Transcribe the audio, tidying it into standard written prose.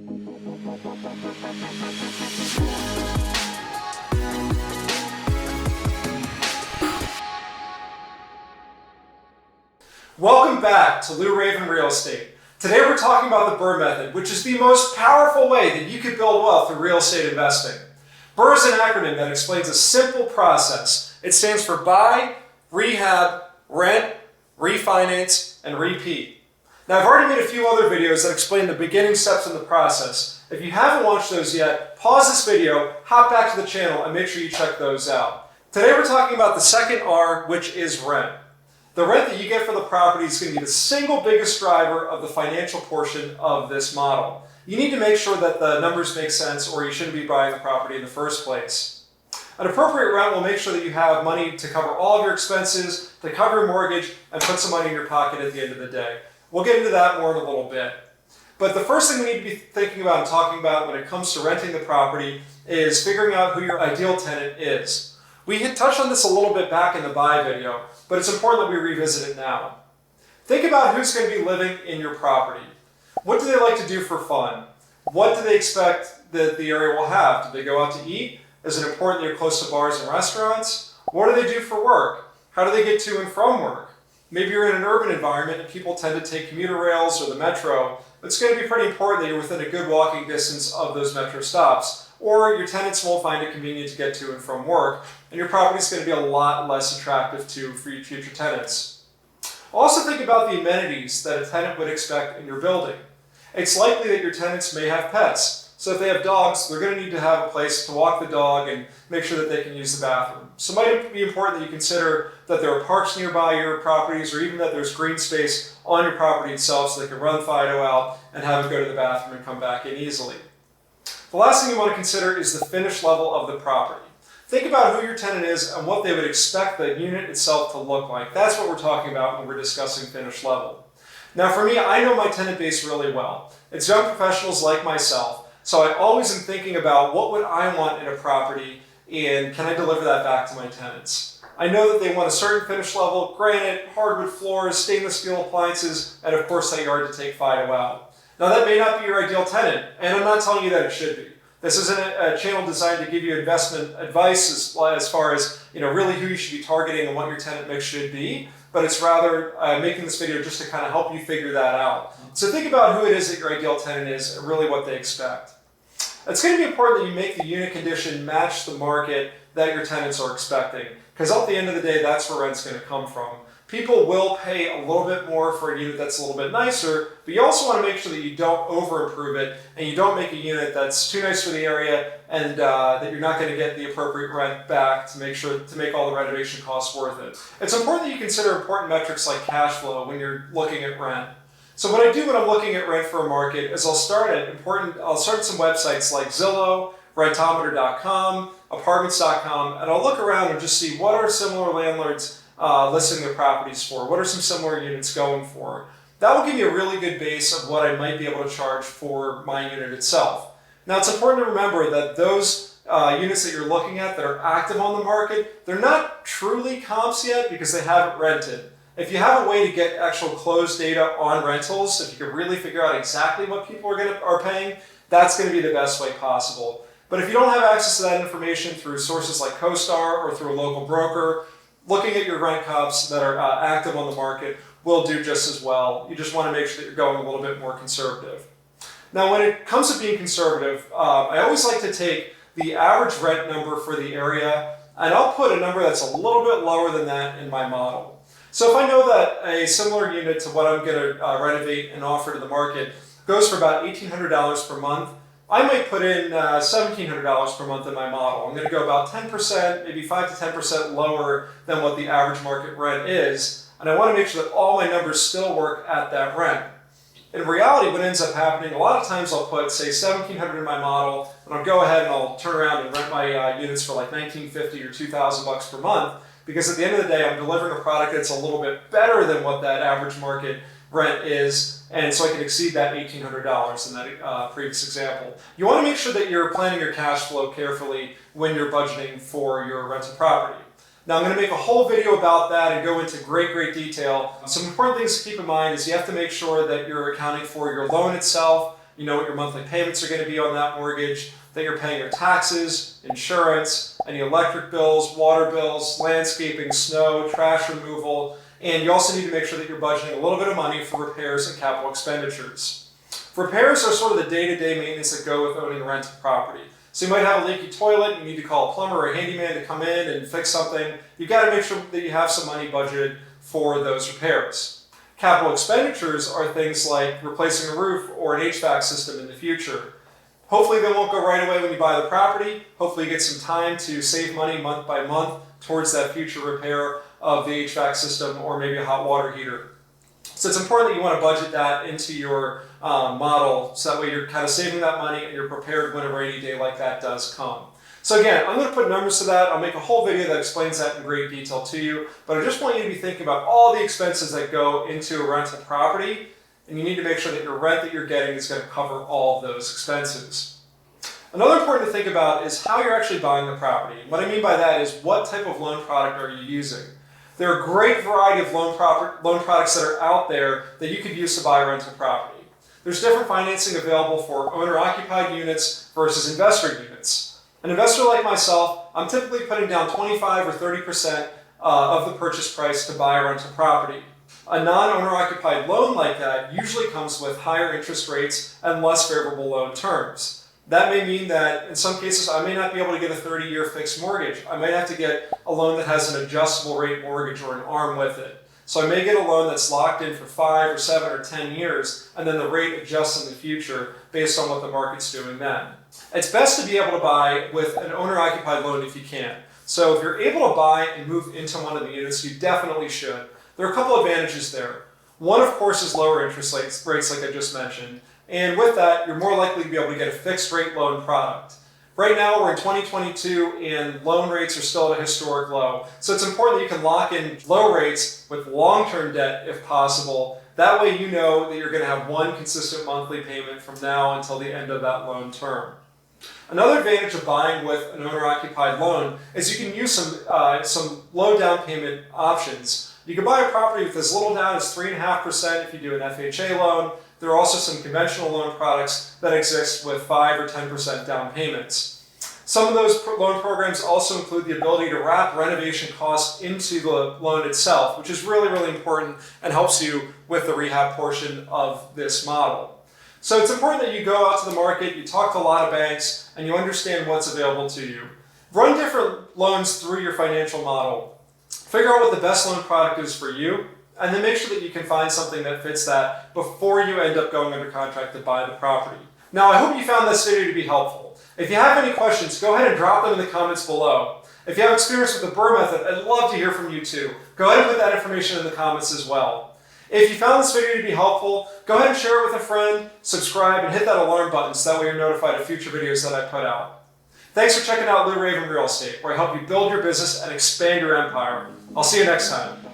Welcome back to Lou Raven Real Estate. Today we're talking about the BRRRR Method, which is the most powerful way that you can build wealth through real estate investing. BRRRR is an acronym that explains a simple process. It stands for buy, rehab, rent, refinance, and repeat. Now I've already made a few other videos that explain the beginning steps in the process. If you haven't watched those yet, pause this video, hop back to the channel, and make sure you check those out. Today we're talking about the second R, which is rent. The rent that you get for the property is going to be the single biggest driver of the financial portion of this model. You need to make sure that the numbers make sense or you shouldn't be buying the property in the first place. An appropriate rent will make sure that you have money to cover all of your expenses, to cover your mortgage, and put some money in your pocket at the end of the day. We'll get into that more in a little bit. But the first thing we need to be thinking about and talking about when it comes to renting the property is figuring out who your ideal tenant is. We had touched on this a little bit back in the buy video, but it's important that we revisit it now. Think about who's going to be living in your property. What do they like to do for fun? What do they expect that the area will have? Do they go out to eat? Is it important that you're close to bars and restaurants? What do they do for work? How do they get to and from work? Maybe you're in an urban environment and people tend to take commuter rails or the metro. It's going to be pretty important that you're within a good walking distance of those metro stops. Or your tenants won't find it convenient to get to and from work, and your property is going to be a lot less attractive for your future tenants. Also think about the amenities that a tenant would expect in your building. It's likely that your tenants may have pets, so if they have dogs, they're going to need to have a place to walk the dog and make sure that they can use the bathroom. So it might be important that you consider that there are parks nearby your properties, or even that there's green space on your property itself so they can run Fido out and have it go to the bathroom and come back in easily. The last thing you want to consider is the finish level of the property. Think about who your tenant is and what they would expect the unit itself to look like. That's what we're talking about when we're discussing finish level. Now for me, I know my tenant base really well. It's young professionals like myself, so I always am thinking about what would I want in a property and can I deliver that back to my tenants. I know that they want a certain finish level: granite, hardwood floors, stainless steel appliances, and of course that yard to take Fido out. Now that may not be your ideal tenant, and I'm not telling you that it should be. This isn't a channel designed to give you investment advice as far as really who you should be targeting and what your tenant mix should be, but it's rather making this video just to kind of help you figure that out. So think about who it is that your ideal tenant is and really what they expect. It's going to be important that you make the unit condition match the market that your tenants are expecting, because at the end of the day, that's where rent's going to come from. People will pay a little bit more for a unit that's a little bit nicer, but you also want to make sure that you don't over-improve it and you don't make a unit that's too nice for the area and that you're not going to get the appropriate rent back to make all the renovation costs worth it. It's important that you consider important metrics like cash flow when you're looking at rent. So what I do when I'm looking at rent for a market is I'll start at some websites like Zillow, Rentometer.com, Apartments.com, and I'll look around and just see what are similar landlords listing their properties for. What are some similar units going for? That will give you a really good base of what I might be able to charge for my unit itself. Now it's important to remember that those units that you're looking at that are active on the market, they're not truly comps yet because they haven't rented. If you have a way to get actual closed data on rentals, if you can really figure out exactly what people are paying, that's going to be the best way possible. But if you don't have access to that information through sources like CoStar or through a local broker, looking at your rent comps that are active on the market will do just as well. You just want to make sure that you're going a little bit more conservative. Now when it comes to being conservative, I always like to take the average rent number for the area and I'll put a number that's a little bit lower than that in my model. So if I know that a similar unit to what I'm going to renovate and offer to the market goes for about $1,800 per month, I might put in $1,700 per month in my model. I'm going to go about 10%, maybe 5 to 10% lower than what the average market rent is. And I want to make sure that all my numbers still work at that rent. In reality, what ends up happening, a lot of times I'll put, say, $1,700 in my model, and I'll go ahead and I'll turn around and rent my units for like $1,950 or $2,000 per month, because at the end of the day, I'm delivering a product that's a little bit better than what that average market rent is, and so I can exceed that $1,800 in that previous example. You want to make sure that you're planning your cash flow carefully when you're budgeting for your rental property. Now I'm going to make a whole video about that and go into great detail. Some important things to keep in mind is you have to make sure that you're accounting for your loan itself, you know what your monthly payments are going to be on that mortgage, that you're paying your taxes, insurance, any electric bills, water bills, landscaping, snow, trash removal, and you also need to make sure that you're budgeting a little bit of money for repairs and capital expenditures. Repairs are sort of the day-to-day maintenance that go with owning a rental property. So you might have a leaky toilet, you need to call a plumber or a handyman to come in and fix something. You've got to make sure that you have some money budgeted for those repairs. Capital expenditures are things like replacing a roof or an HVAC system in the future. Hopefully they won't go right away when you buy the property. Hopefully you get some time to save money month by month towards that future repair of the HVAC system or maybe a hot water heater. So it's important that you want to budget that into your model so that way you're kind of saving that money and you're prepared when a rainy day like that does come. So again, I'm going to put numbers to that. I'll make a whole video that explains that in great detail to you, but I just want you to be thinking about all the expenses that go into a rental property, and you need to make sure that your rent that you're getting is going to cover all of those expenses. Another important to think about is how you're actually buying the property. What I mean by that is what type of loan product are you using? There are a great variety of loan products that are out there that you could use to buy a rental property. There's different financing available for owner-occupied units versus investor units. An investor like myself, I'm typically putting down 25 or 30% of the purchase price to buy a rental property. A non-owner-occupied loan like that usually comes with higher interest rates and less favorable loan terms. That may mean that in some cases I may not be able to get a 30-year fixed mortgage. I might have to get a loan that has an adjustable rate mortgage or an ARM with it. So I may get a loan that's locked in for 5 or 7 or 10 years, and then the rate adjusts in the future based on what the market's doing then. It's best to be able to buy with an owner-occupied loan if you can. So if you're able to buy and move into one of the units, you definitely should. There are a couple advantages there. One, of course, is lower interest rates like I just mentioned. And with that, you're more likely to be able to get a fixed rate loan product. Right now, we're in 2022 and loan rates are still at a historic low. So it's important that you can lock in low rates with long-term debt if possible. That way you know that you're going to have one consistent monthly payment from now until the end of that loan term. Another advantage of buying with an owner-occupied loan is you can use some low down payment options. You can buy a property with as little down as 3.5% if you do an FHA loan. There are also some conventional loan products that exist with 5 or 10% down payments. Some of those loan programs also include the ability to wrap renovation costs into the loan itself, which is really, really important and helps you with the rehab portion of this model. So it's important that you go out to the market, you talk to a lot of banks, and you understand what's available to you. Run different loans through your financial model. Figure out what the best loan product is for you, and then make sure that you can find something that fits that before you end up going under contract to buy the property. Now, I hope you found this video to be helpful. If you have any questions, go ahead and drop them in the comments below. If you have experience with the BRRRR method, I'd love to hear from you too. Go ahead and put that information in the comments as well. If you found this video to be helpful, go ahead and share it with a friend, subscribe, and hit that alarm button so that way you're notified of future videos that I put out. Thanks for checking out Lou Raven Real Estate, where I help you build your business and expand your empire. I'll see you next time.